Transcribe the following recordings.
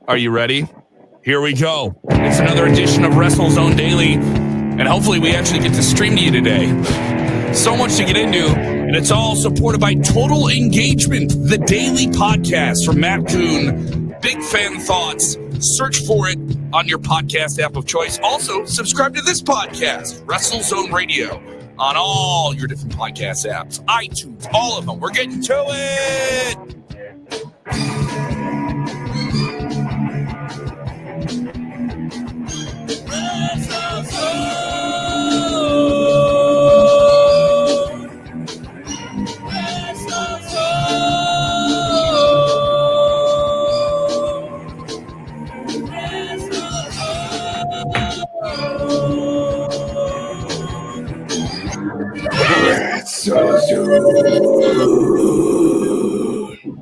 Are you ready? Here we go. It's another edition of Wrestlezone Daily, and hopefully we actually get to stream to you today. So much to get into, and it's all supported by Total Engagement, the daily podcast from Matt Kuhn. Big fan thoughts. Search for it on your podcast app of choice. Also, subscribe to this podcast, Wrestlezone Radio, on all your different podcast apps, iTunes, all of them. We're getting to it.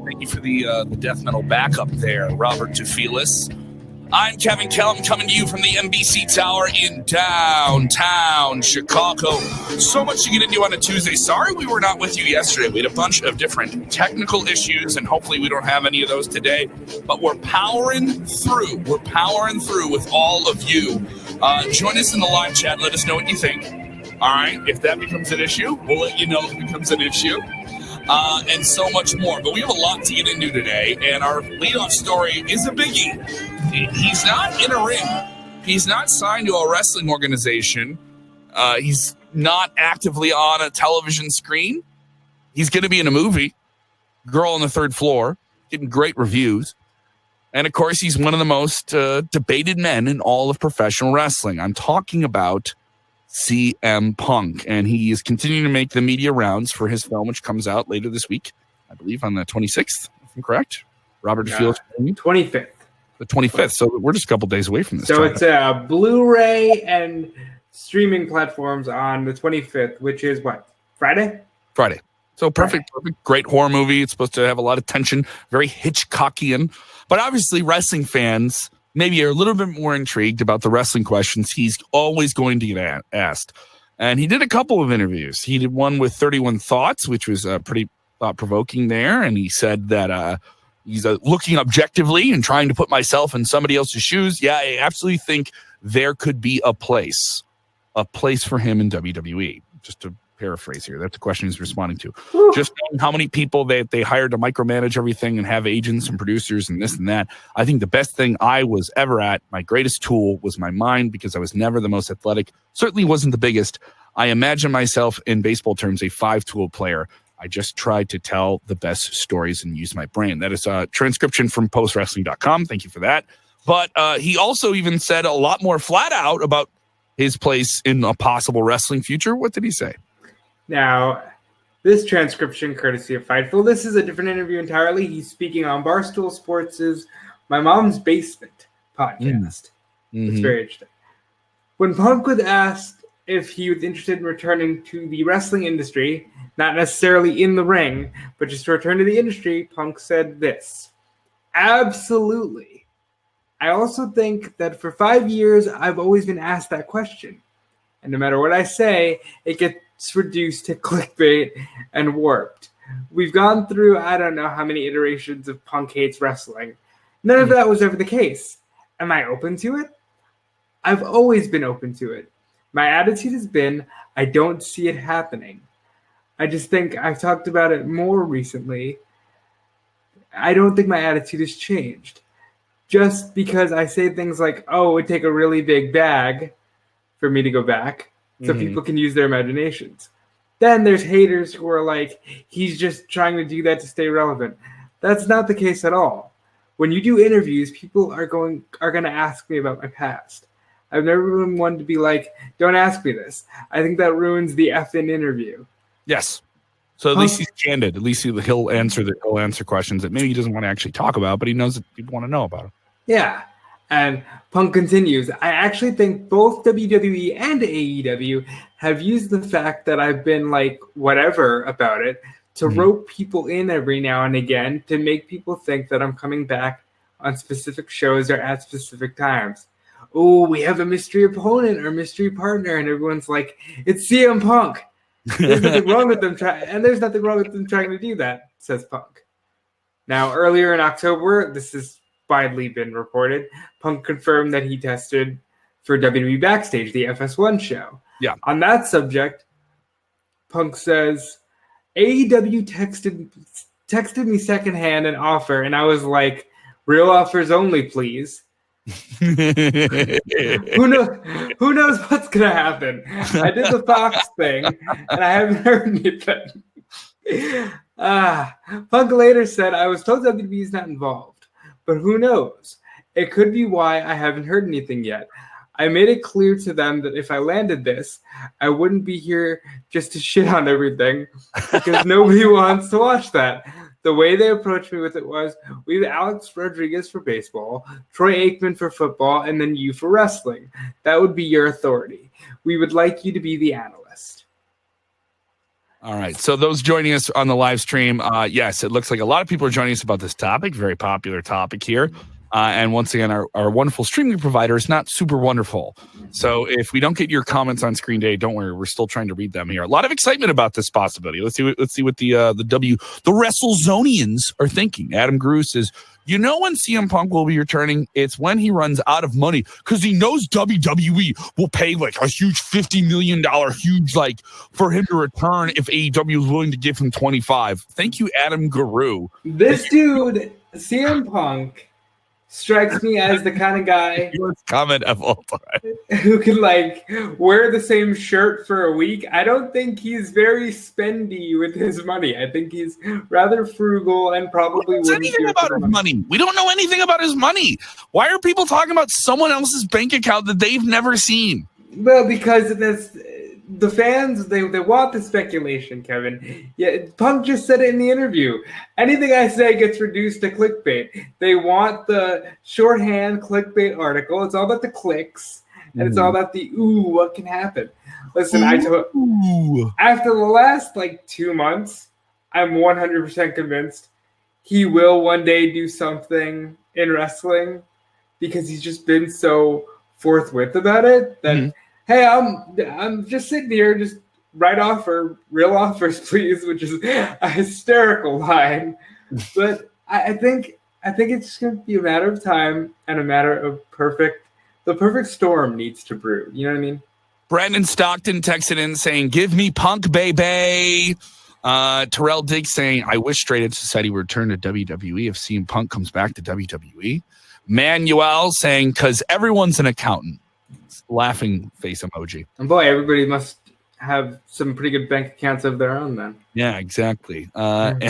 Thank you for the death metal backup there, Robert DeFelice. I'm Kevin Kellam, coming to you from the NBC Tower in downtown Chicago. So much to get into on a Tuesday. Sorry we were not with you yesterday. We had a bunch of different technical issues, and hopefully we don't have any of those today. But we're powering through. We're powering through with all of you. Join us in the live chat. Let us know what you think. All right, if that becomes an issue, we'll let you know if it becomes an issue, and so much more. But we have a lot to get into today, and our leadoff story is a biggie. He's not in a ring. He's not signed to a wrestling organization. He's not actively on a television screen. He's going to be in a movie, Girl on the Third Floor, getting great reviews. And, of course, he's one of the most debated men in all of professional wrestling. I'm talking about CM Punk, and he is continuing to make the media rounds for his film, which comes out later this week, I believe on the 26th, if I'm correct. Robert DeFelice. 25th. The 25th, so we're just a couple days away from this. So it's a Blu-ray and streaming platforms on the 25th, which is what? Friday. So perfect, great horror movie. It's supposed to have a lot of tension, very Hitchcockian. But obviously, wrestling fans maybe are a little bit more intrigued about the wrestling questions he's always going to get asked. And he did a couple of interviews. He did one with 31 Thoughts, which was pretty thought-provoking there. And he said that he's looking objectively and trying to put myself in somebody else's shoes. Yeah, I absolutely think there could be a place for him in WWE. Just to paraphrase here, that's the question he's responding to. Woo. Just knowing how many people they hired to micromanage everything and have agents and producers and this and that. I think the best thing I was ever at, my greatest tool, was my mind, because I was never the most athletic, certainly wasn't the biggest. I imagine myself, in baseball terms, a 5-tool player. I just tried to tell the best stories and use my brain. That is a transcription from postwrestling.com. Thank you for that. But he also even said a lot more flat out about his place in a possible wrestling future. What did he say? Now, this transcription, courtesy of Fightful, this is a different interview entirely. He's speaking on Barstool Sports' My Mom's Basement podcast. Mm-hmm. It's very interesting. When Punk was asked if he was interested in returning to the wrestling industry, not necessarily in the ring, but just to return to the industry, Punk said this: absolutely. I also think that for 5 years, I've always been asked that question. And no matter what I say, it gets reduced to clickbait and warped. We've gone through, I don't know how many iterations of Punk hates wrestling. None of that was ever the case. Am I open to it? I've always been open to it. My attitude has been, I don't see it happening. I just think I've talked about it more recently. I don't think my attitude has changed. Just because I say things like, oh, it would take a really big bag for me to go back, so people can use their imaginations. Then there's haters who are like, he's just trying to do that to stay relevant. That's not the case at all. When you do interviews, people are going to ask me about my past. I've never been one to be like, don't ask me this. I think that ruins the effing interview. Yes. So at least he's candid. At least he'll answer questions that maybe he doesn't want to actually talk about, but he knows that people want to know about him. Yeah. And Punk continues, I actually think both WWE and AEW have used the fact that I've been like whatever about it to rope people in every now and again to make people think that I'm coming back on specific shows or at specific times. Oh, we have a mystery opponent or mystery partner, and everyone's like, it's CM Punk. There's nothing wrong with them there's nothing wrong with them trying to do that, says Punk. Now, earlier in October, this is widely been reported, Punk confirmed that he tested for WWE Backstage, the FS1 show. Yeah. On that subject, Punk says, AEW texted me secondhand an offer, and I was like, real offers only, please. Who knows what's gonna happen? I did the Fox thing, and I haven't heard anything. Punk later said, I was told WWE is not involved, but who knows? It could be why I haven't heard anything yet. I made it clear to them that if I landed this, I wouldn't be here just to shit on everything, because nobody wants to watch that. The way they approached me with it was, we have Alex Rodriguez for baseball, Troy Aikman for football, and then you for wrestling. That would be your authority. We would like you to be the analyst. All right. So those joining us on the live stream, yes, it looks like a lot of people are joining us about this topic. Very popular topic here. And once again, our wonderful streaming provider is not super wonderful. So if we don't get your comments on screen today, don't worry. We're still trying to read them here. A lot of excitement about this possibility. Let's see what the Wrestlezonians are thinking. Adam Grew says, you know when CM Punk will be returning? It's when he runs out of money because he knows WWE will pay like a huge $50 million for him to return if AEW is willing to give him 25. Thank you, Adam Grew. This dude, CM Punk, strikes me as the kind of guy comment of all time who can wear the same shirt for a week. I don't think he's very spendy with his money. I think he's rather frugal and probably wouldn't anything about his money. We don't know anything about his money. Why are people talking about someone else's bank account that they've never seen? Well, because the fans, they want the speculation, Kevin. Yeah, Punk just said it in the interview. Anything I say gets reduced to clickbait. They want the shorthand clickbait article. It's all about the clicks, and it's all about the, what can happen? Listen, after the last 2 months, I'm 100% convinced he will one day do something in wrestling because he's just been so forthwith about it that hey, I'm just sitting here, just write offer, real offers, please, which is a hysterical line. But I think it's just going to be a matter of time and a matter of the perfect storm needs to brew. You know what I mean? Brandon Stockton texted in saying, give me Punk, baby. Terrell Diggs saying, I wish Straight Edge Society would return to WWE if CM Punk comes back to WWE. Manuel saying, because everyone's an accountant. Laughing face emoji. And boy, everybody must have some pretty good bank accounts of their own then. Yeah, exactly. And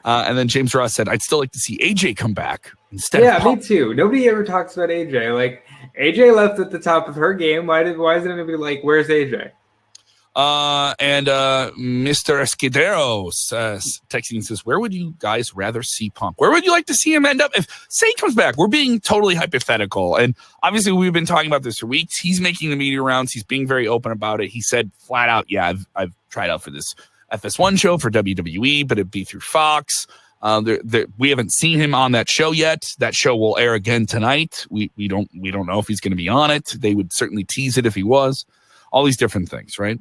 then James Ross said, I'd still like to see AJ come back instead. Yeah, me too. Nobody ever talks about AJ. AJ left at the top of her game. Why isn't anybody where's AJ? And Mr. Escudero texting says, where would you guys rather see Punk? Where would you like to see him end up? If say he comes back, we're being totally hypothetical. And obviously we've been talking about this for weeks. He's making the media rounds. He's being very open about it. He said flat out, yeah, I've tried out for this FS1 show for WWE, but it'd be through Fox. We haven't seen him on that show yet. That show will air again tonight. We don't know if he's going to be on it. They would certainly tease it if he was. All these different things, right?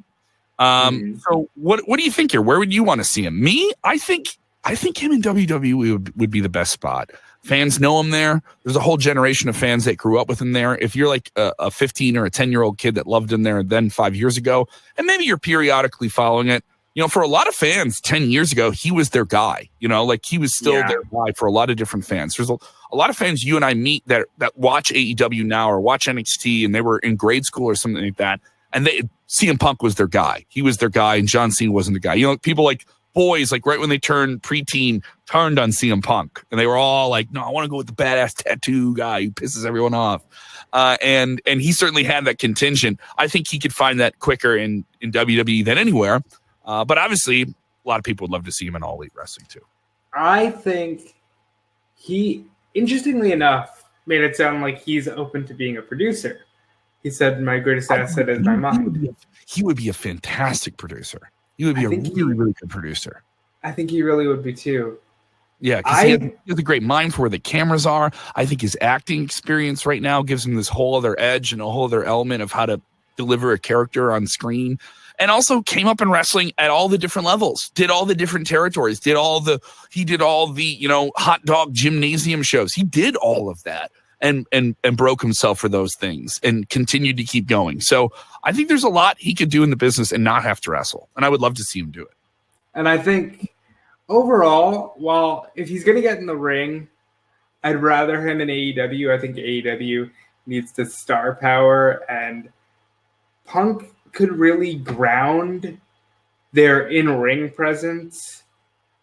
So what do you think here? Where would you want to see him? Me? I think him in WWE would be the best spot. Fans know him there. There's a whole generation of fans that grew up with him there. If you're a 15 or a 10-year-old kid that loved him there then 5 years ago, and maybe you're periodically following it, for a lot of fans 10 years ago, he was their guy. He was still their guy for a lot of different fans. There's a lot of fans you and I meet that watch AEW now or watch NXT, and they were in grade school or something like that. And CM Punk was their guy. He was their guy, and John Cena wasn't the guy. People boys, right when they turned preteen, turned on CM Punk. And they were all no, I want to go with the badass tattoo guy who pisses everyone off. And he certainly had that contingent. I think he could find that quicker in WWE than anywhere. But obviously, a lot of people would love to see him in All Elite Wrestling, too. I think he, interestingly enough, made it sound like he's open to being a producer. He said, my greatest asset is my mind. He would be a fantastic producer. He would be a really, really good producer. I think he really would be, too. Yeah, because he has a great mind for where the cameras are. I think his acting experience right now gives him this whole other edge and a whole other element of how to deliver a character on screen. and also came up in wrestling at all the different levels, did all the different territories, did all the hot dog gymnasium shows. He did all of that and broke himself for those things and continued to keep going. So I think there's a lot he could do in the business and not have to wrestle. And I would love to see him do it. And I think overall, while if he's going to get in the ring, I'd rather him in AEW. I think AEW needs the star power, and Punk could really ground their in-ring presence.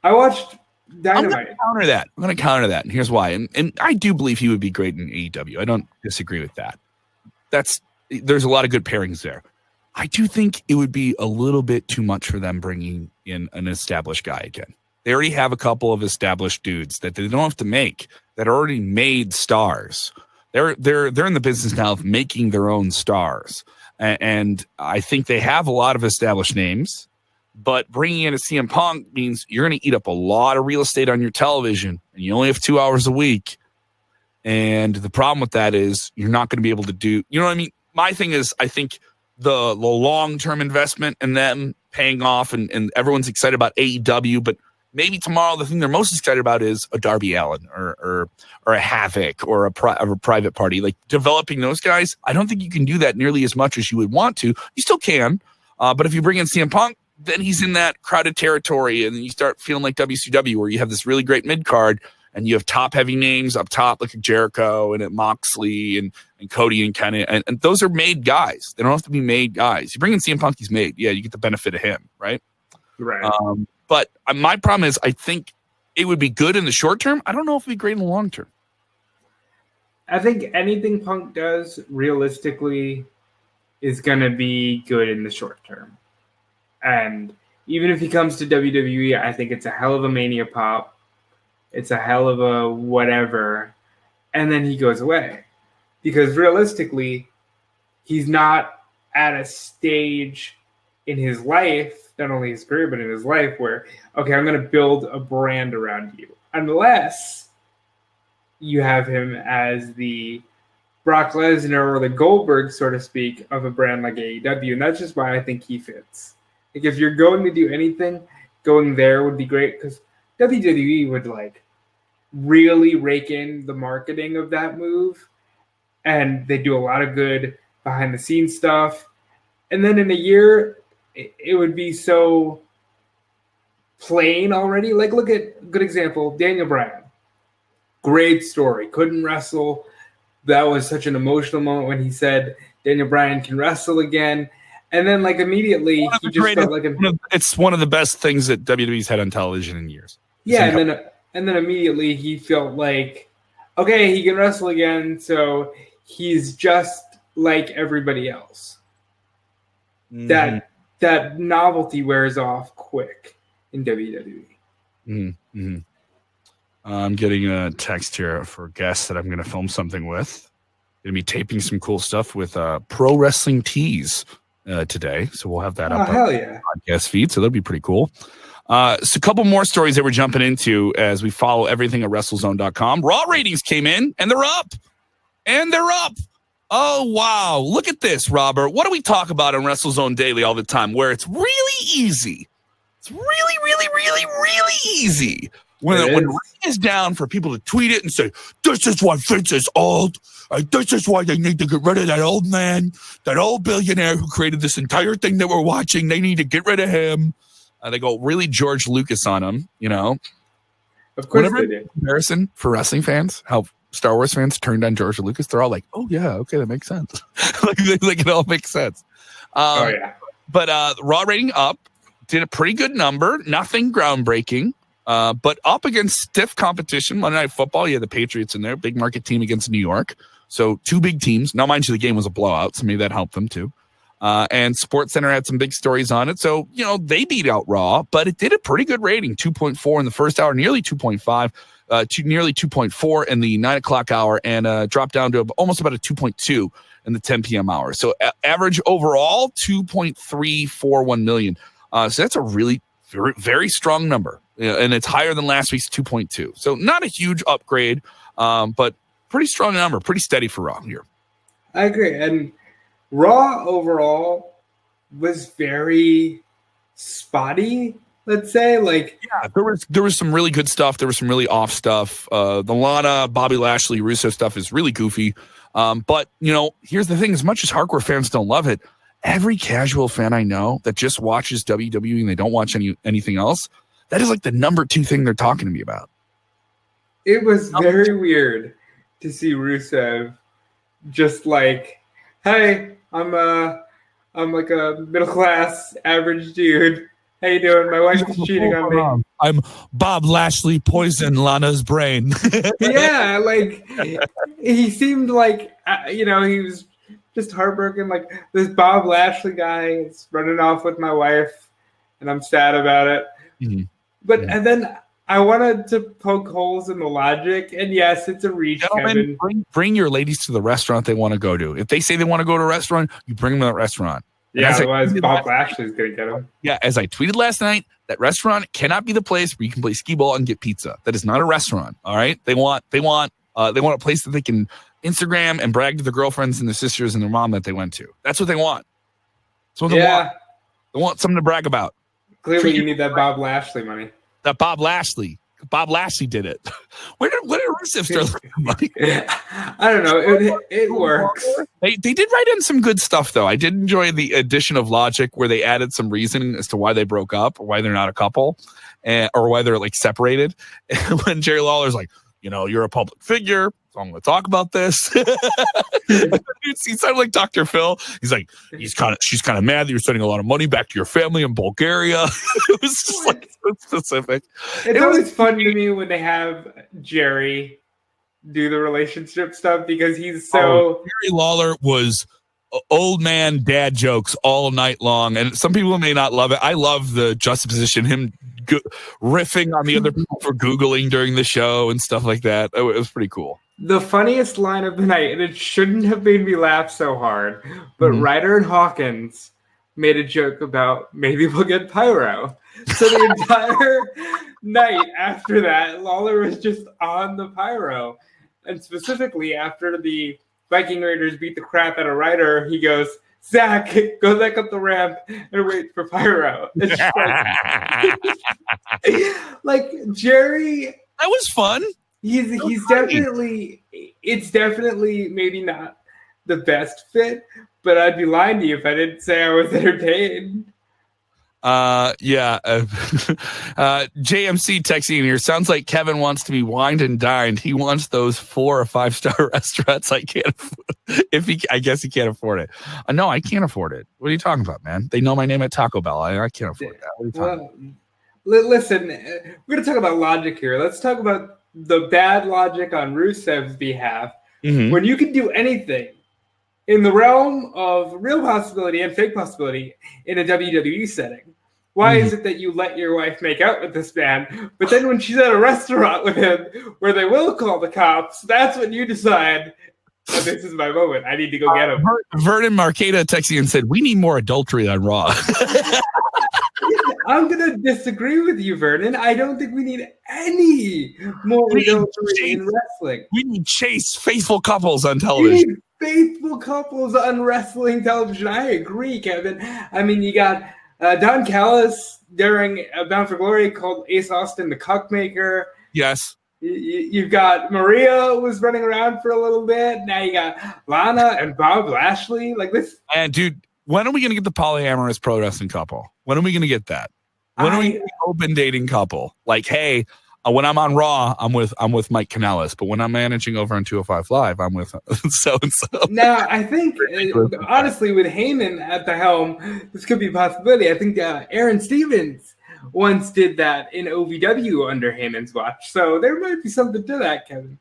I watched Dynamite. I'm going to counter that, and here's why. And I do believe he would be great in AEW. I don't disagree with that. There's a lot of good pairings there. I do think it would be a little bit too much for them bringing in an established guy again. They already have a couple of established dudes that they don't have to make, that are already made stars. They're in the business now of making their own stars. And I think they have a lot of established names, but bringing in a CM Punk means you're going to eat up a lot of real estate on your television, and you only have 2 hours a week. And the problem with that is you're not going to be able to do, you know what I mean? My thing is, I think the long-term investment and them paying off, and everyone's excited about AEW, but maybe tomorrow the thing they're most excited about is a Darby Allin or a Havoc or a private party. Like developing those guys, I don't think you can do that nearly as much as you would want to. You still can, but if you bring in CM Punk, then he's in that crowded territory, and then you start feeling like WCW, where you have this really great mid card, and you have top heavy names up top like Jericho and Moxley and Cody and Kenny, and those are made guys. They don't have to be made guys. You bring in CM Punk, he's made. Yeah, you get the benefit of him, right? Right. But my problem is, I think it would be good in the short term. I don't know if it'd be great in the long term. I think anything Punk does realistically is going to be good in the short term. And even if he comes to WWE, I think it's a hell of a Mania pop. It's a hell of a whatever. And then he goes away. Because realistically, he's not at a stage in his life, not only his career, but in his life where, okay, I'm going to build a brand around you. Unless you have him as the Brock Lesnar or the Goldberg, so to speak, of a brand like AEW. And that's just why I think he fits. Like, if you're going to do anything, going there would be great, because WWE would, like, really rake in the marketing of that move. And they do a lot of good behind-the-scenes stuff. And then in a year, it would be so plain already. Like, look at good example, Daniel Bryan. Great story. Couldn't wrestle. That was such an emotional moment when he said Daniel Bryan can wrestle again. And then, like, immediately, he just felt like it's one of the best things that WWE's had on television in years. Yeah, and then immediately he felt like, okay, he can wrestle again, so he's just like everybody else. Mm-hmm. That novelty wears off quick in WWE. Mm-hmm. I'm getting a text here for guests that I'm going to film something with. Going to be taping some cool stuff with Pro Wrestling Tees today, so we'll have that up on the podcast feed, so that'll be pretty cool. So a couple more stories that we're jumping into as we follow everything at WrestleZone.com. Raw ratings came in, and they're up. Oh, wow. Look at this, Robert. What do we talk about on WrestleZone Daily all the time, where it's really easy? It's really, really, really, really easy. When the rating is down for people to tweet it and say, this is why Vince is old. This is why they need to get rid of that old man, that old billionaire who created this entire thing that we're watching. They need to get rid of him. They go really George Lucas on him, you know. Of course they did. Comparison for wrestling fans, how Star Wars fans turned on George Lucas, they're all like, oh, yeah, okay, that makes sense. like it all makes sense. But Raw rating up, did a pretty good number, nothing groundbreaking, but up against stiff competition. Monday Night Football, you had the Patriots in there, big market team against New York. So two big teams. Now, mind you, the game was a blowout, so maybe that helped them too. And SportsCenter had some big stories on it. So, you know, they beat out Raw, but it did a pretty good rating, 2.4 in the first hour, nearly 2.5, nearly 2.4 in the 9 o'clock hour, and dropped down to almost about a 2.2 in the 10 p.m. hour. So average overall, 2.341 million. So that's a really very, very strong number. And it's higher than last week's 2.2. So not a huge upgrade, but pretty strong number, pretty steady for Raw here. I agree. And Raw overall was very spotty, let's say. Like, yeah, there was some really good stuff. There was some really off stuff. The Lana, Bobby Lashley, Rusev stuff is really goofy. But, here's the thing. As much as hardcore fans don't love it, every casual fan I know that just watches WWE and they don't watch anything else, that is like the number 2 thing they're talking to me about. It was very weird to see Rusev just like, hey, I'm like a middle class average dude. How you doing? My wife is cheating on me. I'm Bob Lashley, poison Lana's brain. Yeah, like he seemed like he was just heartbroken. Like, this Bob Lashley guy is running off with my wife, and I'm sad about it. Mm-hmm. But and then I wanted to poke holes in the logic, and yes, it's a reach. Gentlemen, bring your ladies to the restaurant they want to go to. If they say they want to go to a restaurant, you bring them to that restaurant. Yeah, otherwise Bob Lashley's going to get them. Yeah, as I tweeted last night, that restaurant cannot be the place where you can play skee ball and get pizza. That is not a restaurant. All right, they want a place that they can Instagram and brag to their girlfriends and their sisters and their mom that they went to. That's what they want. That's what they want. They want something to brag about. Clearly, you need that Bob Lashley money. That Bob Lashley did it. Where did Rusev start looking for money? I don't know. It works. They did write in some good stuff, though. I did enjoy the addition of logic where they added some reasoning as to why they broke up or why they're not a couple, or why they're like separated. And when Jerry Lawler's like, you're a public figure, so I'm going to talk about this. He sounded like Dr. Phil. He's like, she's kind of mad that you're sending a lot of money back to your family in Bulgaria. It was just like so specific. It's always fun to me when they have Jerry do the relationship stuff because he's so. Jerry Lawler was old man dad jokes all night long, and some people may not love it. I love the juxtaposition, him riffing on the other people for Googling during the show and stuff like that. It was pretty cool. The funniest line of the night, and it shouldn't have made me laugh so hard, but Ryder and Hawkins made a joke about maybe we'll get pyro. So the entire night after that, Lawler was just on the pyro. And specifically after the Viking Raiders beat the crap out of Ryder, he goes, Zach, go back up the ramp and wait for pyro. Like Jerry. That was fun. He's definitely, it's definitely maybe not the best fit, but I'd be lying to you if I didn't say I was entertained. JMC texting in here. Sounds like Kevin wants to be wined and dined. He wants those 4 or 5 star restaurants. I guess he can't afford it. No, I can't afford it. What are you talking about, man? They know my name at Taco Bell. I can't afford that. What are you talking about? Listen, we're going to talk about logic here. Let's talk about the bad logic on Rusev's behalf. Mm-hmm. When you can do anything in the realm of real possibility and fake possibility in a WWE setting, why is it that you let your wife make out with this man, but then when she's at a restaurant with him where they will call the cops, that's when you decide, oh, this is my moment. I need to go get him. Vernon Marqueta texting and said, we need more adultery on Raw. I'm going to disagree with you, Vernon. I don't think we need any more adultery in wrestling. We need chase faithful couples on television. Faithful couples on wrestling television. I agree, Kevin. I mean, you got Don Callis during Bound for Glory called Ace Austin the Cuckmaker. Yes. You've got Maria was running around for a little bit. Now you got Lana and Bob Lashley. Like this. And dude, when are we going to get the polyamorous pro wrestling couple? When are we going to get that? When are we going to get the open dating couple? Like, hey, when I'm on Raw, I'm with Mike Kanellis, but when I'm managing over on 205 Live, I'm with so and so. Now, I think honestly, with Heyman at the helm, this could be a possibility. I think Aaron Stevens once did that in OVW under Heyman's watch, so there might be something to that, Kevin.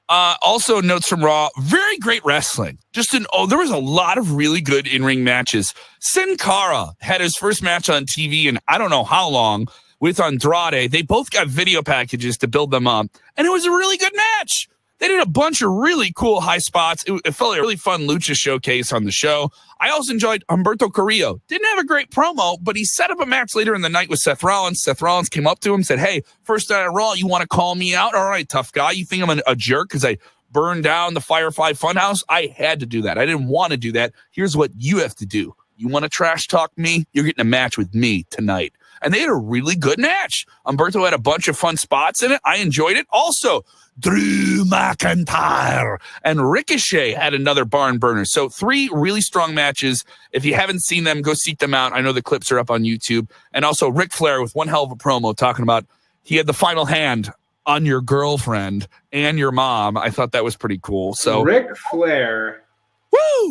Also, notes from Raw: very great wrestling. There was a lot of really good in-ring matches. Sin Cara had his first match on TV in I don't know how long with Andrade. They both got video packages to build them up, and it was a really good match. They did a bunch of really cool high spots. It felt like a really fun lucha showcase on the show. I also enjoyed Humberto Carrillo. Didn't have a great promo, but he set up a match later in the night with Seth Rollins. Seth Rollins came up to him, said, hey, first night on Raw, you want to call me out? All right, tough guy. You think I'm a jerk because I burned down the Firefly Funhouse? I had to do that. I didn't want to do that. Here's what you have to do. You want to trash talk me? You're getting a match with me tonight. And they had a really good match. Humberto had a bunch of fun spots in it. I enjoyed it. Also, Drew McIntyre and Ricochet had another barn burner. So 3 really strong matches. If you haven't seen them, go seek them out. I know the clips are up on YouTube. And also Ric Flair with one hell of a promo talking about he had the final hand on your girlfriend and your mom. I thought that was pretty cool. So Ric Flair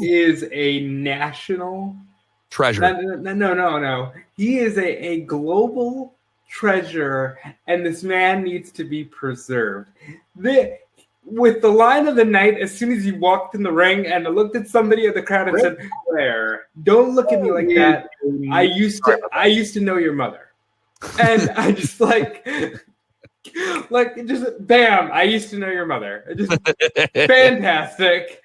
is a national treasure. No. He is a global treasure, and this man needs to be preserved. With the line of the night, as soon as he walked in the ring and looked at somebody in the crowd and said, "Flair, don't look at me like that. I used to know your mother," and I just like just bam. I used to know your mother. Just fantastic.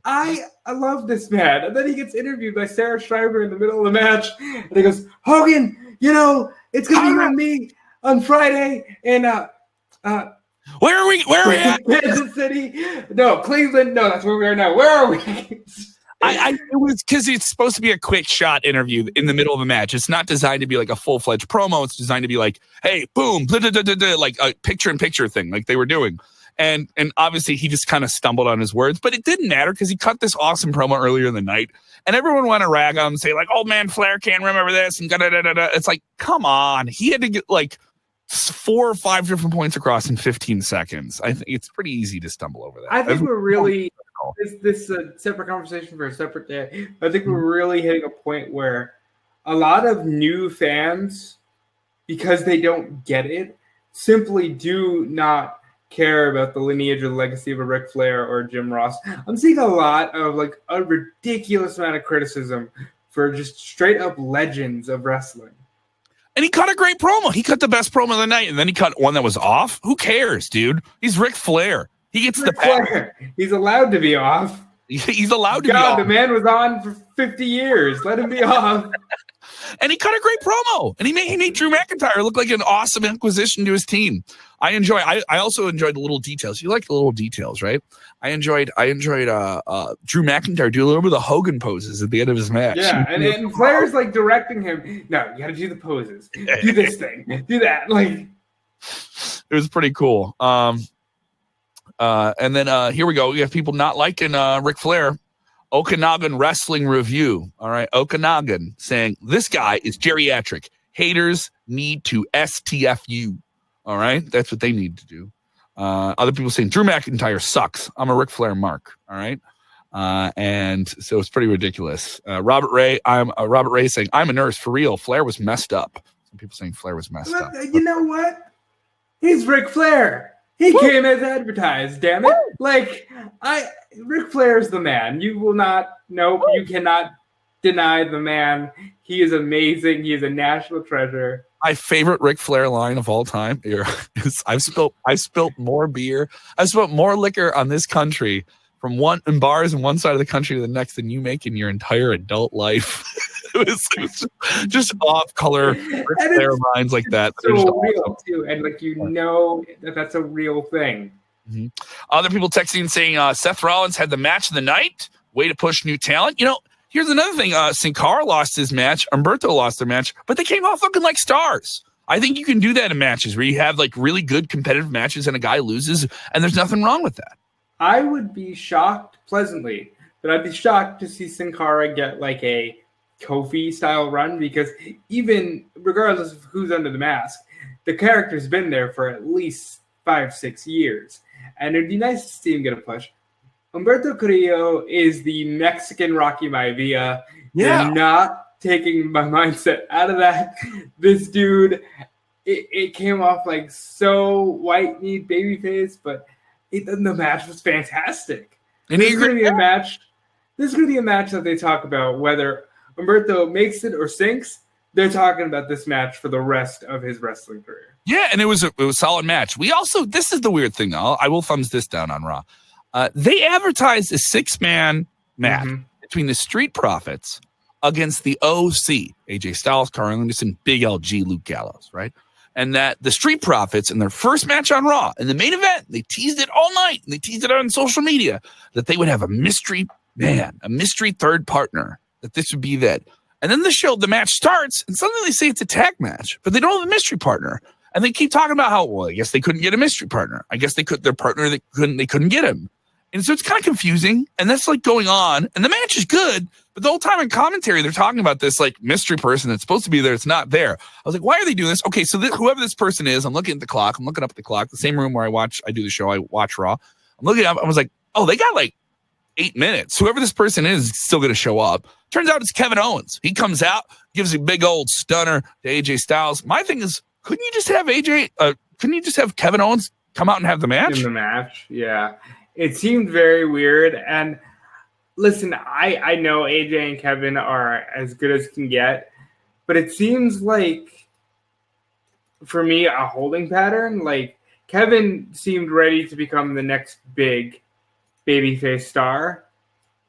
I love this man. And then he gets interviewed by Sarah Schreiber in the middle of the match. And he goes, "Hogan, it's going to be on me on Friday." And where are we at? Kansas City? No, Cleveland. No, that's where we are now. Where are we? It was because it's supposed to be a quick shot interview in the middle of a match. It's not designed to be like a full-fledged promo. It's designed to be like, hey, boom, blah, blah, blah, blah, blah, like a picture-in-picture thing like they were doing. And obviously he just kind of stumbled on his words, but it didn't matter because he cut this awesome promo earlier in the night, and everyone wanted to rag on him and say like, "Oh man, Flair can't remember this," and da-da-da-da-da. It's like, come on, he had to get like 4 or 5 different points across in 15 seconds. I think it's pretty easy to stumble over that. I think we're really this separate conversation for a separate day. I think we're really hitting a point where a lot of new fans, because they don't get it, simply do not care about the lineage or the legacy of a Ric Flair or Jim Ross. I'm seeing a lot of like a ridiculous amount of criticism for just straight up legends of wrestling. And he cut a great promo. He cut the best promo of the night, and then he cut one that was off. Who cares, dude? He's Ric Flair. He gets the Flair. He's allowed to be off. He's allowed to be off. The man was on for 50 years. Let him be off. And he cut a great promo, and he made Drew McIntyre look like an awesome acquisition to his team. I also enjoyed the little details. You like the little details, right? I enjoyed Drew McIntyre do a little bit of the Hogan poses at the end of his match. Yeah, and Flair's like directing him. No, you got to do the poses. Do this thing. Do that. Like, it was pretty cool. And then here we go. We have people not liking Ric Flair. Okanagan Wrestling Review. All right. Okanagan saying this guy is geriatric. Haters need to STFU. All right. That's what they need to do. Other people saying Drew McIntyre sucks. I'm a Ric Flair mark. All right. And so it's pretty ridiculous. Robert Ray saying I'm a nurse for real. Flair was messed up. Some people saying Flair was messed up. You know what? He's Ric Flair. He came as advertised, damn it. Like, Ric Flair is the man. You cannot deny the man. He is amazing. He is a national treasure. My favorite Ric Flair line of all time is I've spilt more beer. I've spilt more liquor on this country from in bars on one side of the country to the next than you make in your entire adult life. It was just off-color Ric Flair lines like that. So real too, and that's a real thing. Mm-hmm. Other people texting and saying Seth Rollins had the match of the night. Way to push new talent. Here's another thing. Sin Cara lost his match. Humberto lost their match, but they came off looking like stars. I think you can do that in matches where you have like really good competitive matches and a guy loses, and there's nothing wrong with that. I would be shocked pleasantly, but I'd be shocked to see Sin Cara get like a Kofi style run, because even regardless of who's under the mask, the character's been there for at least 5-6 years, and it'd be nice to see him get a push. Humberto Carrillo is the Mexican Rocky Maivia. Yeah. They're not taking my mindset out of that. This dude, it came off like so white-kneed babyface, but the match was fantastic. And this is going to be a match. This is going to be a match that they talk about whether Humberto makes it or sinks. They're talking about this match for the rest of his wrestling career. Yeah, and it was a solid match. This is the weird thing, though. I will thumbs this down on Raw. They advertised a 6-man match between the Street Profits against the OC, AJ Styles, Carl Anderson, Big LG, Luke Gallows, right? And that the Street Profits in their first match on Raw, in the main event, they teased it all night, and they teased it on social media, that they would have a mystery man, a mystery third partner that this would be that. And then the match starts, and suddenly they say it's a tag match, but they don't have a mystery partner. And they keep talking about how, well, I guess they couldn't get a mystery partner. I guess their partner, they couldn't get him. And so it's kind of confusing, and that's like going on. And the match is good, but the whole time in commentary, they're talking about this like mystery person that's supposed to be there. It's not there. I was like, why are they doing this? Okay, so whoever this person is, I'm looking at the clock. I'm looking up at the clock, the same room where I do the show. I watch Raw. I'm looking up. I was like, oh, they got like 8 minutes. Whoever this person is still going to show up. Turns out it's Kevin Owens. He comes out, gives a big old stunner to AJ Styles. My thing is, couldn't you just have Kevin Owens come out and have the match? In the match, yeah. It seemed very weird. And listen, I know AJ and Kevin are as good as can get, but it seems like, for me, a holding pattern. Like, Kevin seemed ready to become the next big babyface star,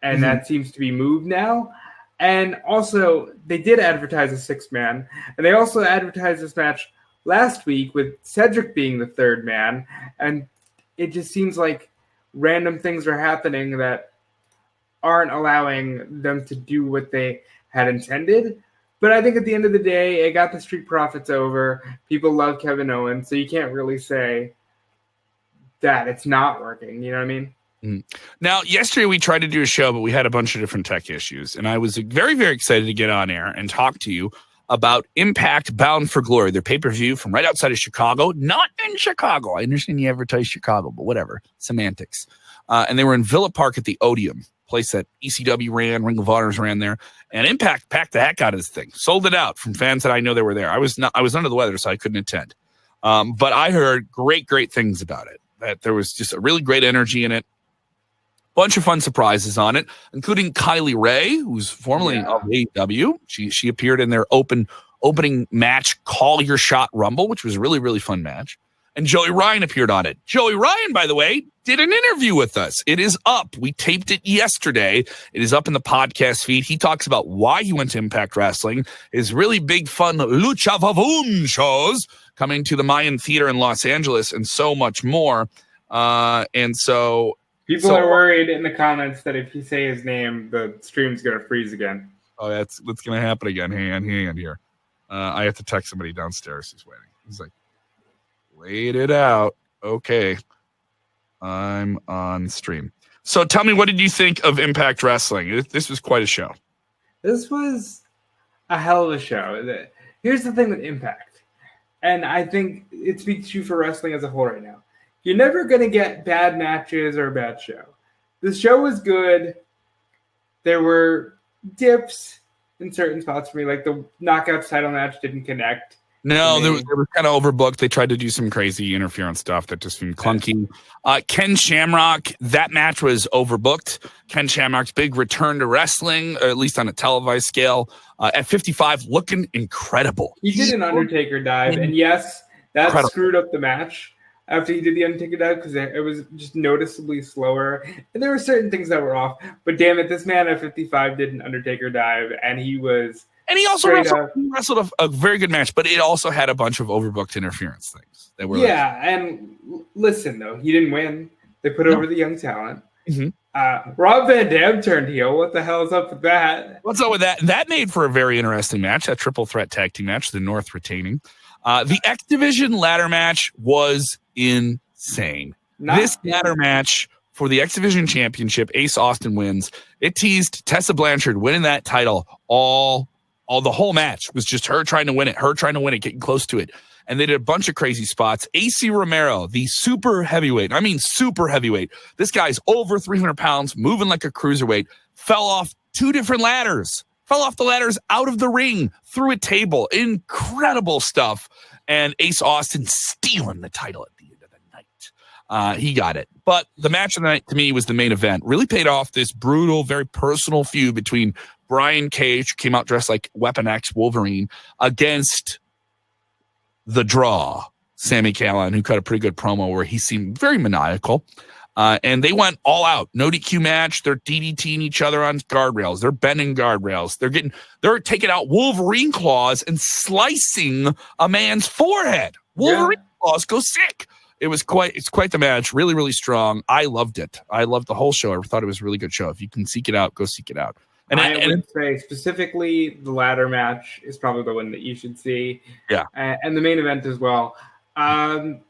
and that seems to be moved now. And also, they did advertise a 6-man, and they also advertised this match last week with Cedric being the 3rd man, and it just seems like random things are happening that aren't allowing them to do what they had intended. But I think at the end of the day, it got the Street Profits over. People love Kevin Owens, so you can't really say that it's not working. You know what I mean? Now, yesterday we tried to do a show, but we had a bunch of different tech issues, and I was very, very excited to get on air and talk to you about Impact Bound for Glory, their pay-per-view from right outside of Chicago, not in Chicago. I understand you advertise Chicago, but whatever, semantics. And they were in Villa Park at the Odeum, place that ECW ran, Ring of Honors ran there, and Impact packed the heck out of this thing, sold it out from fans that I know they were there. I was under the weather, so I couldn't attend. But I heard great things about it, that there was just a really great energy in it. Bunch of fun surprises on it, including Kylie Ray, who's formerly of AEW. She appeared in their opening match, Call Your Shot Rumble, which was a really, really fun match. And Joey Ryan appeared on it. Joey Ryan, by the way, did an interview with us. It is up. We taped it yesterday. It is up in the podcast feed. He talks about why he went to Impact Wrestling, his really big, fun Lucha Vavoom shows coming to the Mayan Theater in Los Angeles, and so much more. People are worried in the comments that if you say his name, the stream's going to freeze again. Oh, that's going to happen again. Hang on here. I have to text somebody downstairs who's waiting. He's like, wait it out. Okay. I'm on stream. So tell me, what did you think of Impact Wrestling? This was quite a show. This was a hell of a show. Here's the thing with Impact, and I think it speaks to you for wrestling as a whole right now. You're never going to get bad matches or a bad show. The show was good. There were dips in certain spots for me, like the Knockouts title match didn't connect. No, they were kind of overbooked. They tried to do some crazy interference stuff that just seemed clunky. Ken Shamrock, that match was overbooked. Ken Shamrock's big return to wrestling, or at least on a televised scale, at 55, looking incredible. He did an Undertaker dive, and yes, that screwed up the match after he did the Undertaker dive, because it was just noticeably slower. And there were certain things that were off. But damn it, this man at 55 did an Undertaker dive, and he was... And he also wrestled a very good match, but it also had a bunch of overbooked interference things. That were and listen, though, he didn't win. They put over the young talent. Rob Van Dam turned heel. What the hell is up with that? What's up with that? That made for a very interesting match, that triple threat tag team match, the North retaining. The X Division ladder match was insane. This ladder match for the X Division Championship, Ace Austin wins. It teased Tessa Blanchard winning that title the whole match was just her trying to win it, getting close to it. And they did a bunch of crazy spots. AC Romero, the super heavyweight. This guy's over 300 pounds, moving like a cruiserweight, fell off 2 different ladders. Fell off the ladders out of the ring, through a table. Incredible stuff. And Ace Austin stealing the title at the end of the night. He got it. But the match of the night, to me, was the main event. Really paid off this brutal, very personal feud between Brian Cage, who came out dressed like Weapon X Wolverine, against the Draw, Sami Callihan, who cut a pretty good promo where he seemed very maniacal. And they went all out. No DQ match. They're DDTing each other on guardrails. They're bending guardrails. They're taking out Wolverine claws and slicing a man's forehead. Wolverine claws go sick. It's quite the match. Really, really strong. I loved it. I loved the whole show. I thought it was a really good show. If you can seek it out, go seek it out. And I would say specifically the ladder match is probably the one that you should see. Yeah. And the main event as well. I'll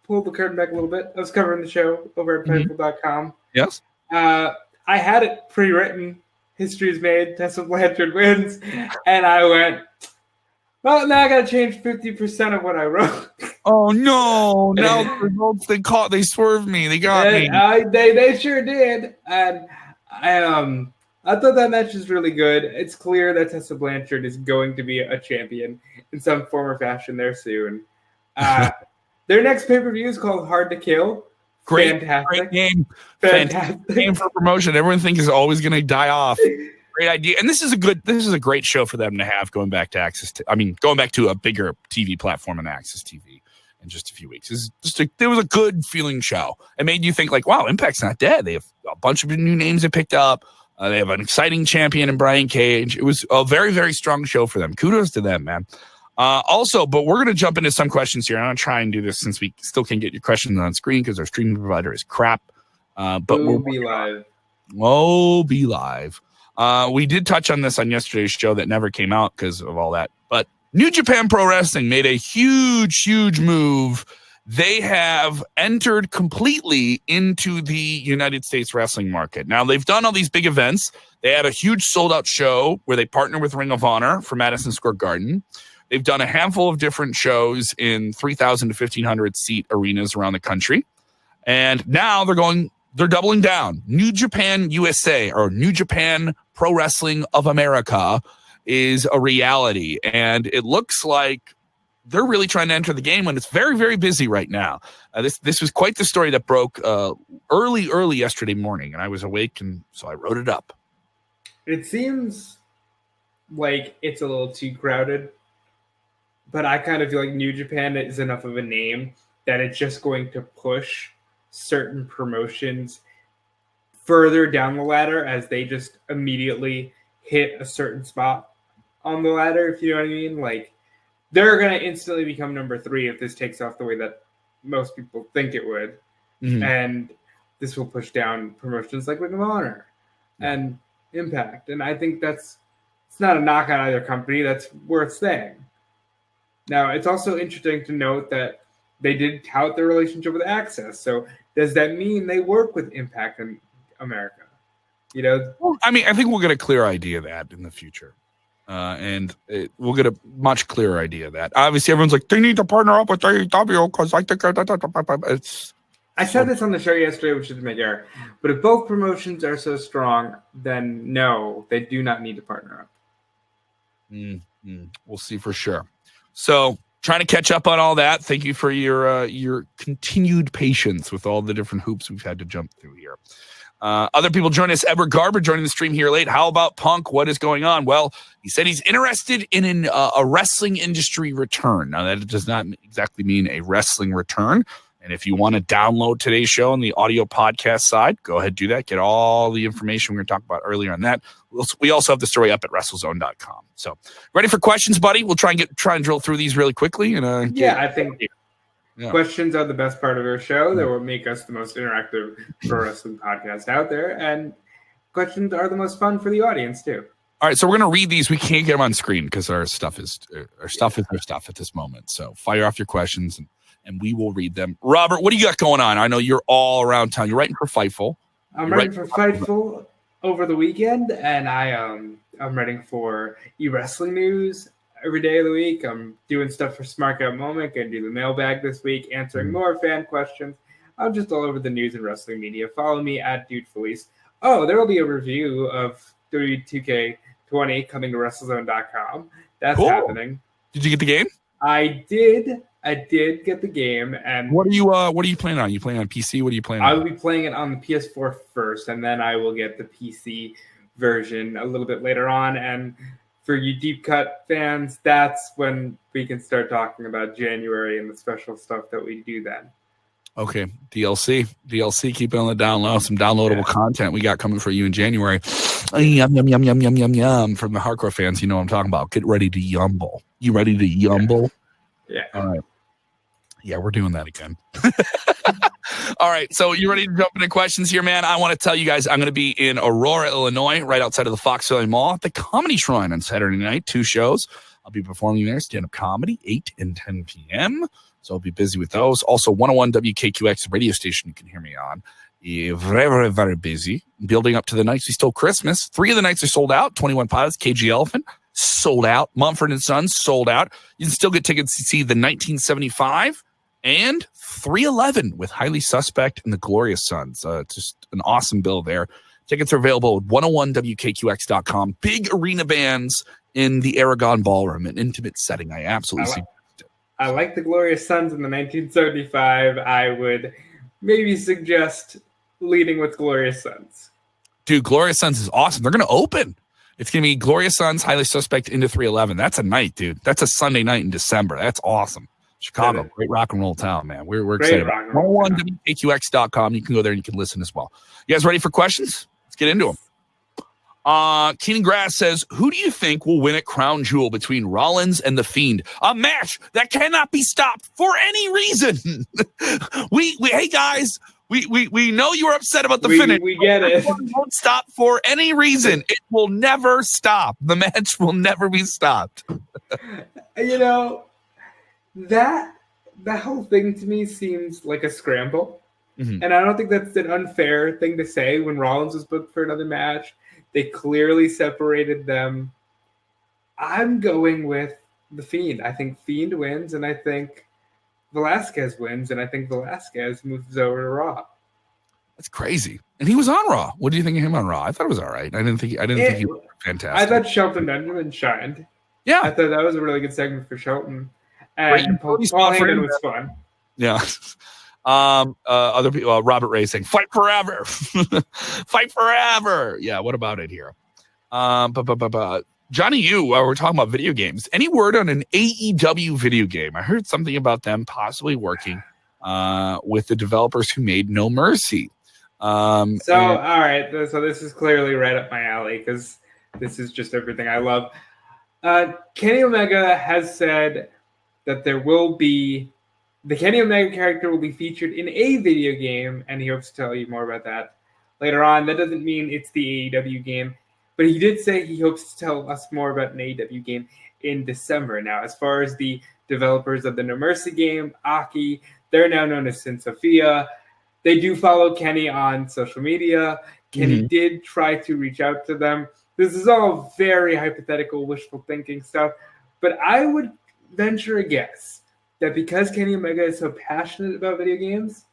pull the curtain back a little bit. I was covering the show over at Fightful.com. Yes. I had it pre-written. History is made. Tessa Blanchard wins. And I went, well, now I got to change 50% of what I wrote. Oh, no. Now the results, they swerved me. They got me. They sure did. And I thought that match was really good. It's clear that Tessa Blanchard is going to be a champion in some form or fashion there soon. Their next pay-per-view is called Hard to Kill. Fantastic. Great game. Fantastic game for promotion. Everyone thinks it's always going to die off. Great idea. And this is a great show for them to have going back to a bigger TV platform and Access TV in just a few weeks. It was a good feeling show. It made you think like, wow, Impact's not dead. They have a bunch of new names they picked up. They have an exciting champion in Brian Cage. It was a very, very strong show for them. Kudos to them, man. But we're going to jump into some questions here. I'm going to try and do this since we still can get your questions on screen because our streaming provider is crap. But we'll be live. We'll be live. We did touch on this on yesterday's show that never came out because of all that. But New Japan Pro Wrestling made a huge, huge move. They have entered completely into the United States wrestling market. Now, they've done all these big events. They had a huge sold-out show where they partnered with Ring of Honor for Madison Square Garden. They've done a handful of different shows in 3,000 to 1,500 seat arenas around the country. And now they're doubling down. New Japan USA, or New Japan Pro Wrestling of America, is a reality. And it looks like they're really trying to enter the game when it's very, very busy right now. This was quite the story that broke early yesterday morning, and I was awake, and so I wrote it up. It seems like it's a little too crowded, but I kind of feel like New Japan is enough of a name that it's just going to push certain promotions further down the ladder as they just immediately hit a certain spot on the ladder, if you know what I mean. Like, they're going to instantly become number 3 if this takes off the way that most people think it would. Mm-hmm. And this will push down promotions like Ring of Honor and Impact. And I think it's not a knock on either company. That's worth saying. Now, it's also interesting to note that they did tout their relationship with Access. So does that mean they work with Impact in America? You know? Well, I mean, I think we'll get a clear idea of that in the future. We'll get a much clearer idea of that. Obviously, everyone's like, they need to partner up with AEW because I think it's... I said this on the show yesterday, which is make error. But if both promotions are so strong, then no, they do not need to partner up. We'll see for sure. So, trying to catch up on all that. Thank you for your continued patience with all the different hoops we've had to jump through here. Other people join us. Edward Garber joining the stream here late. How about Punk? What is going on? Well, he said he's interested in a wrestling industry return. Now, that does not exactly mean a wrestling return. And if you want to download today's show on the audio podcast side, go ahead and do that. Get all the information we were talking about earlier on that. We also have the story up at Wrestlezone.com. So, ready for questions, buddy? We'll try and drill through these really quickly. And I think questions are the best part of our show. That will make us the most interactive pro wrestling podcast out there. And questions are the most fun for the audience, too. All right, so we're going to read these. We can't get them on screen because our stuff is our stuff at this moment. So, fire off your questions and we will read them. Robert, what do you got going on? I know you're all around town. You're writing for Fightful. I'm writing for Fightful over the weekend, and I'm writing for eWrestling News every day of the week. I'm doing stuff for Smart Out Moment. Going to do the mailbag this week, answering more fan questions. I'm just all over the news and wrestling media. Follow me at DeFelice. Oh, there will be a review of WWE 2K20 coming to Wrestlezone.com. That's happening. Did you get the game? I did get the game. And what are you playing on? You playing on PC? What are you playing on? I will be playing it on the PS4 first, and then I will get the PC version a little bit later on. And for you deep cut fans, that's when we can start talking about January and the special stuff that we do then. Okay, DLC, keep it on the down low. Some downloadable content we got coming for you in January. Yum, yum, yum, yum, yum, yum, yum. From the hardcore fans, you know what I'm talking about. Get ready to yumble. You ready to yumble? Yeah. All right. Yeah, we're doing that again. All right, so you ready to jump into questions here, man? I want to tell you guys I'm going to be in Aurora, Illinois, right outside of the Fox Valley Mall at the Comedy Shrine on Saturday night, 2 shows. I'll be performing there, stand-up comedy, 8 and 10 p.m., so I'll be busy with those. Also, 101 WKQX, the radio station you can hear me on. Very, very, very busy. Building up to the nights we stole Christmas. 3 of the nights are sold out. 21 Pilots, KG Elephant, sold out. Mumford & Sons, sold out. You can still get tickets to see the 1975 and 311 with Highly Suspect and the Glorious Sons. Just an awesome bill there. Tickets are available at 101WKQX.com. Big arena bands in the Aragon Ballroom, an intimate setting. I absolutely see. I like the Glorious Sons in the 1975. I would maybe suggest leading with Glorious Sons. Dude, Glorious Sons is awesome. They're going to open. It's going to be Glorious Sons, Highly Suspect into 311. That's a night, dude. That's a Sunday night in December. That's awesome. Chicago, great rock and roll town, man. We're excited. 101WKQX.com. You can go there and you can listen as well. You guys ready for questions? Let's get into them. Keenan Grass says, who do you think will win at Crown Jewel between Rollins and The Fiend? A match that cannot be stopped for any reason. Hey guys, we know you were upset about the finish. We get it. It won't stop for any reason. It will never stop. The match will never be stopped. You know, that whole thing to me seems like a scramble. Mm-hmm. And I don't think that's an unfair thing to say when Rollins was booked for another match. They clearly separated them. I'm going with The Fiend. I think Fiend wins, and I think Velasquez wins, and I think Velasquez moves over to Raw. That's crazy. And he was on Raw. What do you think of him on Raw? I thought it was all right. I didn't think he was fantastic. I thought Shelton Benjamin shined. Yeah. I thought that was a really good segment for Shelton. And Paul Heyman was fun. Yeah. Other people, Robert Ray saying, fight forever. Fight forever. Yeah, what about it here? Johnny Yu, we're talking about video games. Any word on an AEW video game? I heard something about them possibly working with the developers who made No Mercy. All right. So this is clearly right up my alley because this is just everything I love. Kenny Omega has said that the Kenny Omega character will be featured in a video game, and he hopes to tell you more about that later on. That doesn't mean it's the AEW game, but he did say he hopes to tell us more about an AEW game in December. Now, as far as the developers of the No Mercy game, Aki, they're now known as Sin Sophia. They do follow Kenny on social media. Kenny did try to reach out to them. This is all very hypothetical, wishful thinking stuff, but I would venture a guess that because Kenny Omega is so passionate about video games,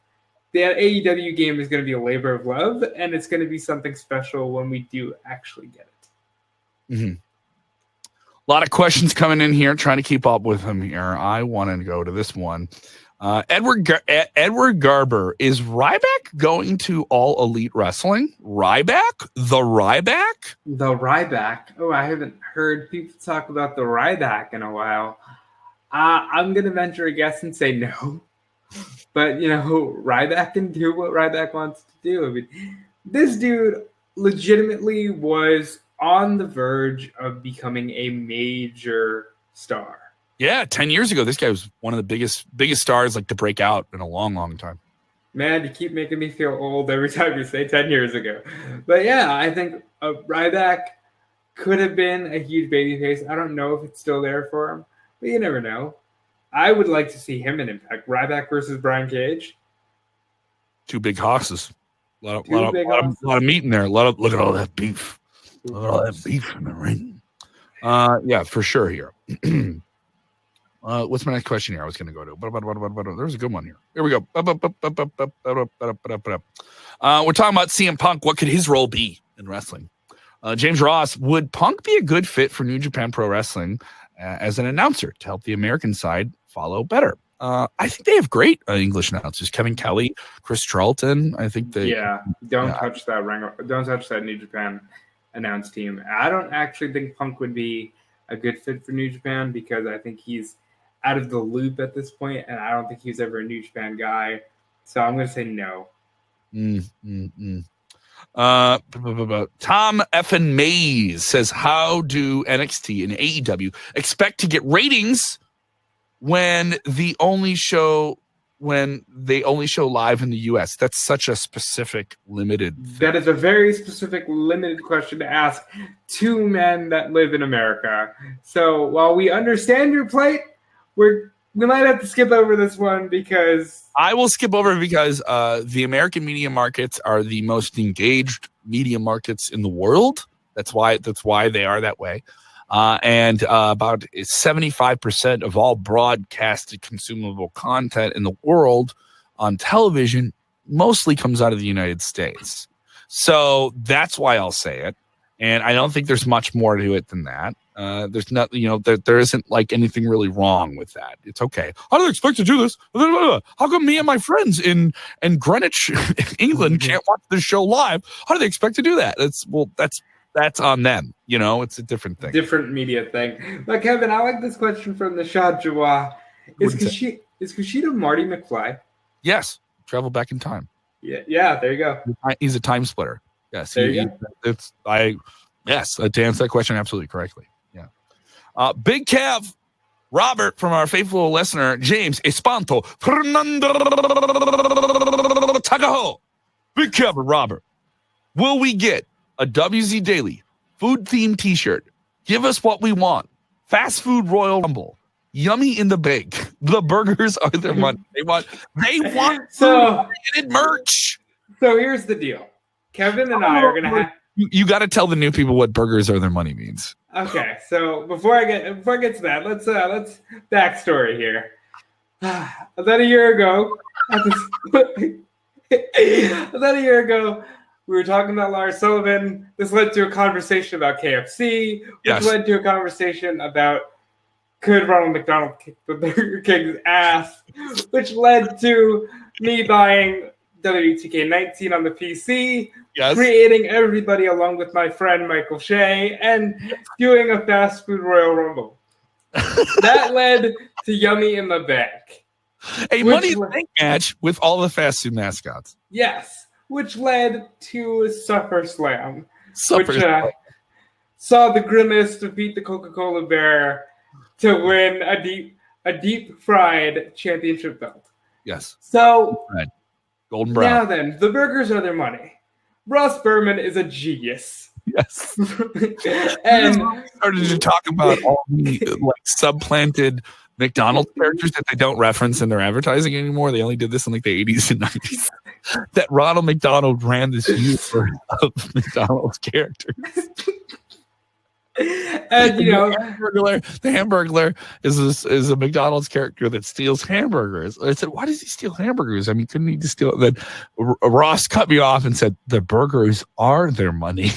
that AEW game is going to be a labor of love, and it's going to be something special when we do actually get it. Mm-hmm. A lot of questions coming in here, trying to keep up with him here. I want to go to this one. Edward Garber, is Ryback going to All Elite Wrestling? Ryback? The Ryback? The Ryback? Oh, I haven't heard people talk about the Ryback in a while. I'm going to venture a guess and say no. But, Ryback can do what Ryback wants to do. I mean, this dude legitimately was on the verge of becoming a major star. Yeah, 10 years ago, this guy was one of the biggest stars to break out in a long, long time. Man, you keep making me feel old every time you say 10 years ago. But yeah, I think Ryback could have been a huge babyface. I don't know if it's still there for him. But you never know. I would like to see him in Impact. Ryback versus Brian Cage. 2 big hosses. A lot of meat in there. Look at all that beef. Look at all that beef in the ring. Yeah, for sure here. What's my next question here? I was going to go to. There's a good one here. Here we go. We're talking about CM Punk. What could his role be in wrestling? James Ross, would Punk be a good fit for New Japan Pro Wrestling as an announcer to help the American side follow better? I think they have great English announcers. Kevin Kelly, Chris Charlton. I think they. Yeah, don't touch that New Japan announce team. I don't actually think Punk would be a good fit for New Japan because I think he's out of the loop at this point, and I don't think he was ever a New Japan guy. So I'm going to say no. Tom Effin Mays says, how do NXT and AEW expect to get ratings when the only show when they only show live in the U.S.? That's such a specific, limited thing. That is a very specific, limited question to ask two men that live in America. So while we understand your plight, we might have to skip over this one because... I will skip over because the American media markets are the most engaged media markets in the world. That's why they are that way. And about 75% of all broadcasted consumable content in the world on television mostly comes out of the United States. So that's why I'll say it. And I don't think there's much more to it than that. There's not, there isn't like anything really wrong with that. It's okay. How do they expect to do this? How come me and my friends in Greenwich, England, can't watch this show live? How do they expect to do that? That's on them. It's a different thing. Different media thing. But Kevin, I like this question from the Shah Jawah. Is Kushida Marty McFly? Yes. Travel back in time. Yeah, there you go. He's a time splitter. Yes. There you go. Yes, to answer that question absolutely correctly. Yeah. Big Kev, Robert from our faithful listener, James Espanto, Fernando Tagaho. Big Kev and Robert, will we get a WZ Daily food-themed t-shirt? Give us what we want. Fast food Royal Rumble. Yummy in the bake. The burgers are their money. They want food-related merch. So here's the deal. Kevin and I are going to have... You got to tell the new people what burgers are their money means. Okay, so before I get to that, let's backstory here. About a year ago, we were talking about Lars Sullivan. This led to a conversation about KFC, which led to a conversation about could Ronald McDonald kick the Burger King's ass, which led to me buying WTK19 on the PC, creating everybody along with my friend Michael Shea, and doing a fast food Royal Rumble. That led to Yummy in the Bank. A Money in the Bank match with all the fast food mascots. Yes, which led to SummerSlam, which saw the Grimace defeat the Coca-Cola Bear to win a deep fried championship belt. Yes. So... Golden brown. Now then, the burgers are their money. Ross Berman is a genius. Yes. And started to talk about all the supplanted McDonald's characters that they don't reference in their advertising anymore. They only did this in the 80s and 90s. That Ronald McDonald ran this universe of McDonald's characters. And the Hamburglar is a McDonald's character that steals hamburgers. I said, why does he steal hamburgers? I mean, couldn't he just steal it? Then Ross cut me off and said, the burgers are their money.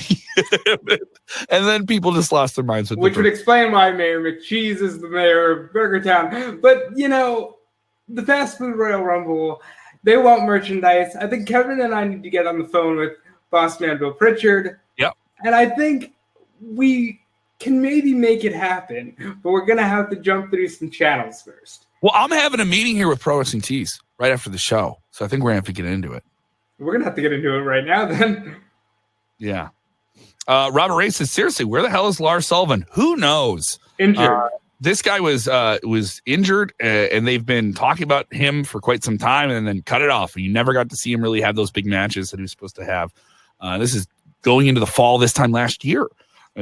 And then people just lost their minds with which would explain why Mayor McCheese is the mayor of Burger Town. But the fast food Royal Rumble, they want merchandise. I think Kevin and I need to get on the phone with boss man Bill Pritchard. Yep. And I think we can maybe make it happen, but we're going to have to jump through some channels first. Well, I'm having a meeting here with Pro Wrestling Tees right after the show, so I think we're going to have to get into it. We're going to have to get into it right now, then. Yeah. Robert Ray says, seriously, where the hell is Lars Sullivan? Who knows? Injured. This guy was injured, and they've been talking about him for quite some time, and then cut it off. You never got to see him really have those big matches that he was supposed to have. This is going into the fall this time last year.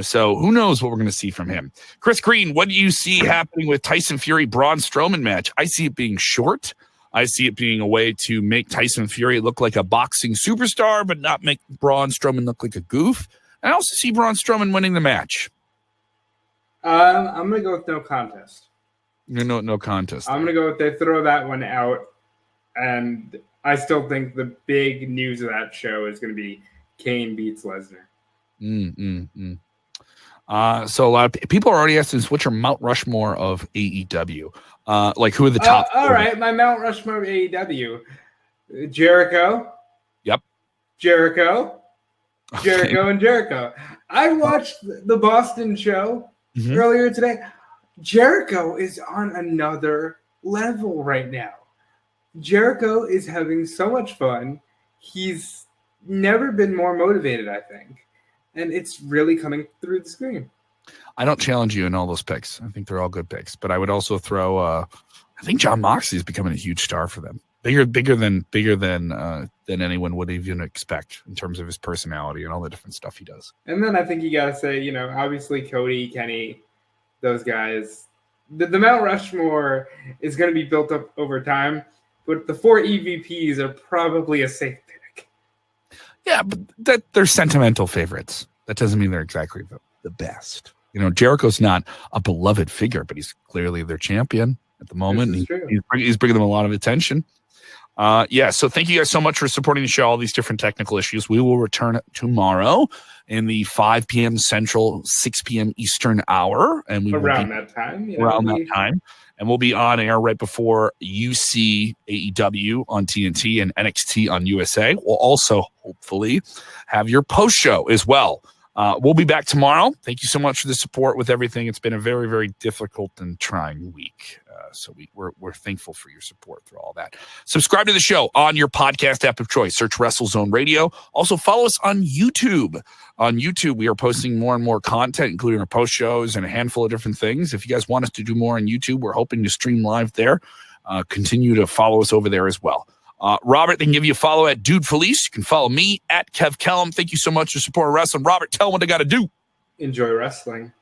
So who knows what we're going to see from him. Chris Green, what do you see happening with Tyson Fury Braun Strowman match? I see it being short. I see it being a way to make Tyson Fury look like a boxing superstar, but not make Braun Strowman look like a goof. I also see Braun Strowman winning the match. I'm going to go with no contest. No contest. I'm going to go with they throw that one out. And I still think the big news of that show is going to be Kane beats Lesnar. So a lot of people are already asking us, what's your Mount Rushmore of AEW? Who are the top? All right, my Mount Rushmore of AEW. Jericho. Yep. Jericho, and Jericho. I watched the Boston show earlier today. Jericho is on another level right now. Jericho is having so much fun. He's never been more motivated, I think. And it's really coming through the screen. I don't challenge you in all those picks. I think they're all good picks. But I would also throw, I think John Moxley is becoming a huge star for them. bigger than anyone would even expect in terms of his personality and all the different stuff he does. And then I think you gotta say, obviously Cody, Kenny, those guys, the Mount Rushmore is going to be built up over time, but the 4 EVPs are probably a safe pick. Yeah, but they're sentimental favorites. That doesn't mean they're exactly the best. Jericho's not a beloved figure, but he's clearly their champion at the moment. He's bringing them a lot of attention. So thank you guys so much for supporting the show, all these different technical issues. We will return tomorrow in the 5 p.m. Central, 6 p.m. Eastern hour. And we around that time. And we'll be on air right before UC AEW on TNT and NXT on USA. We'll also hopefully have your post show as well. We'll be back tomorrow. Thank you so much for the support with everything. It's been a very, very difficult and trying week. So we're thankful for your support through all that. Subscribe to the show on your podcast app of choice. Search Wrestlezone Radio. Also follow us on YouTube. On YouTube, we are posting more and more content, including our post shows and a handful of different things. If you guys want us to do more on YouTube, we're hoping to stream live there. Continue to follow us over there as well. Robert, they can give you a follow at DeFelice. You can follow me at Kellam. Thank you so much for supporting wrestling. Robert, tell them what they got to do. Enjoy wrestling.